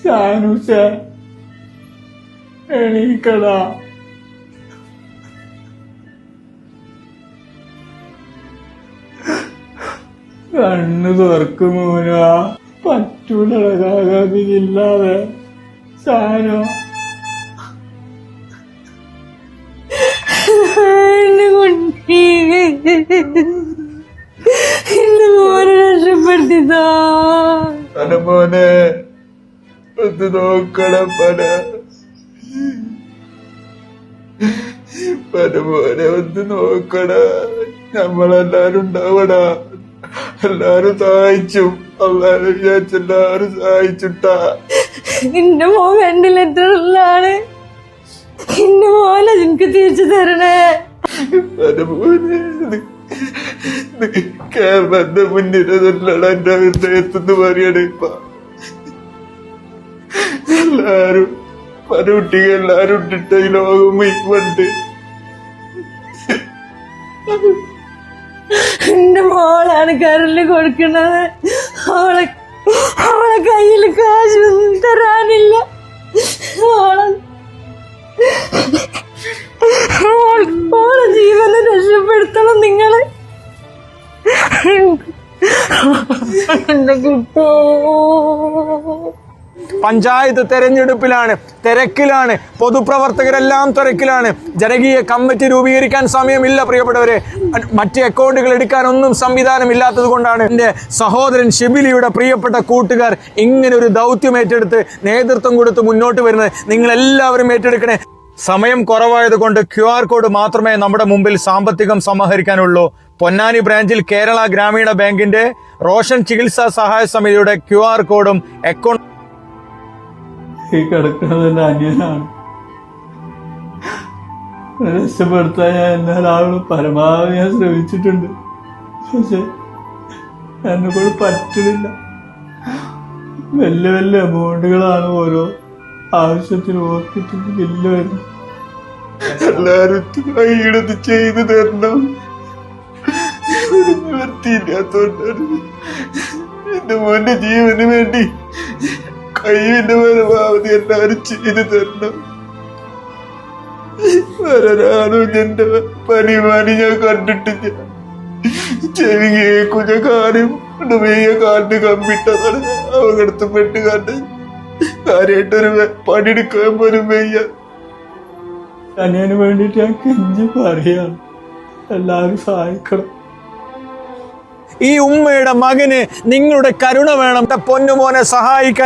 ഷാനുസേ, എണീക്കടാ. കണ്ണു തുറക്കും മോനാ. പറ്റൂലടകാകാതില്ലാതെ. ഷാനോ, മോനെ രക്ഷപ്പെടുത്തിയതാ. മോനെ ഒന്ന് നോക്കണം. മോനെ ഒന്ന് നോക്കട. നമ്മളെല്ലാരും ഉണ്ടാവടാ. എല്ലാരും സഹായിച്ചു. എല്ലാരും വിചാരിച്ചെല്ലാരും സഹായിച്ചുട്ടാ. എന്റെ മോൻ വെന്റിലേറ്ററിലാണ്. എന്റെ മോനെ എനിക്ക് തിരിച്ചു തരണേ. കേരളത്തിന്റെ മുന്നിലല്ലടാ എന്റെ ഹൃദയത്തെന്ന് പറയണേ. ഇപ്പ എല്ലാരും പല കുട്ടികൾ എല്ലാരും ഇട്ടിട്ട ഈ ലോകം മുഴുവണ്ട്. എന്റെ മോളാണ് കരല് കൊടുക്കണത്. അവളെ കയ്യിൽ കാശൊന്നും തരാനില്ല. ഓളെ ജീവനെ രക്ഷപ്പെടുത്തണം നിങ്ങള്. എന്റെ കുട്ടോ. പഞ്ചായത്ത് തെരഞ്ഞെടുപ്പിലാണ്, തിരക്കിലാണ്, പൊതുപ്രവർത്തകരെല്ലാം തിരക്കിലാണ്. ജനകീയ കമ്മിറ്റി രൂപീകരിക്കാൻ സമയമില്ല പ്രിയപ്പെട്ടവരെ. മറ്റ് അക്കൗണ്ടുകൾ എടുക്കാനൊന്നും സംവിധാനം ഇല്ലാത്തത് കൊണ്ടാണ് എൻ്റെ സഹോദരൻ ഷിബിലിയുടെ പ്രിയപ്പെട്ട കൂട്ടുകാർ ഇങ്ങനെ ഒരു ദൗത്യം ഏറ്റെടുത്ത് നേതൃത്വം കൊടുത്ത് മുന്നോട്ട് വരുന്നത്. നിങ്ങളെല്ലാവരും ഏറ്റെടുക്കണേ. സമയം കുറവായത് കൊണ്ട് QR കോഡ് മാത്രമേ നമ്മുടെ മുമ്പിൽ സാമ്പത്തികം സമാഹരിക്കാനുള്ളൂ. പൊന്നാനി ബ്രാഞ്ചിൽ കേരള ഗ്രാമീണ ബാങ്കിന്റെ റോഷൻ ചികിത്സാ സഹായ സമിതിയുടെ QR കോഡും അക്കൗണ്ട്. ഈ കിടക്കുന്നത് എന്റെ അനിയനാണ്. രക്ഷപ്പെടുത്താൻ ഞാൻ എന്നാലും പരമാവധി ഞാൻ ശ്രമിച്ചിട്ടുണ്ട്. പക്ഷെ എന്നെ കൊണ്ട് പറ്റുന്നില്ല. വലിയ വലിയ എമൗണ്ടുകളാണ് ഓരോ ആവശ്യത്തിന് ഹോസ്പിറ്റലിൽ ബില്ല് വരുന്നത്. എല്ലാരും കൈയെടുത്ത് ചെയ്തു തരണം. നിവർത്തിയില്ലാത്തോണ്ടാണ്. എന്റെ മോന്റെ ജീവന് വേണ്ടി കഴിവിന്റെ പരമാവധി എല്ലാരും ചെയ്തു തരണം. ഒരാളും എന്റെ പനിമാനി ഞാൻ കണ്ടിട്ടില്ല. ചെവി കേക്കുഞ്ഞ കാര്യം കാലിന് കമ്പിട്ടതാണ്. അവകടത്തപ്പെട്ട് കണ്ട് കാര്യമായിട്ടൊരു പണിയെടുക്കാൻ പോലും വയ്യ. അനിയന് വേണ്ടിട്ട് ഞാൻ കെഞ്ചി പറയാണ്. എല്ലാവരും സഹായിക്കണം. ഈ ഉമ്മയുടെ മകന് നിങ്ങളുടെ കരുണ വേണം. പൊന്നുമോനെ സഹായിക്കാൻ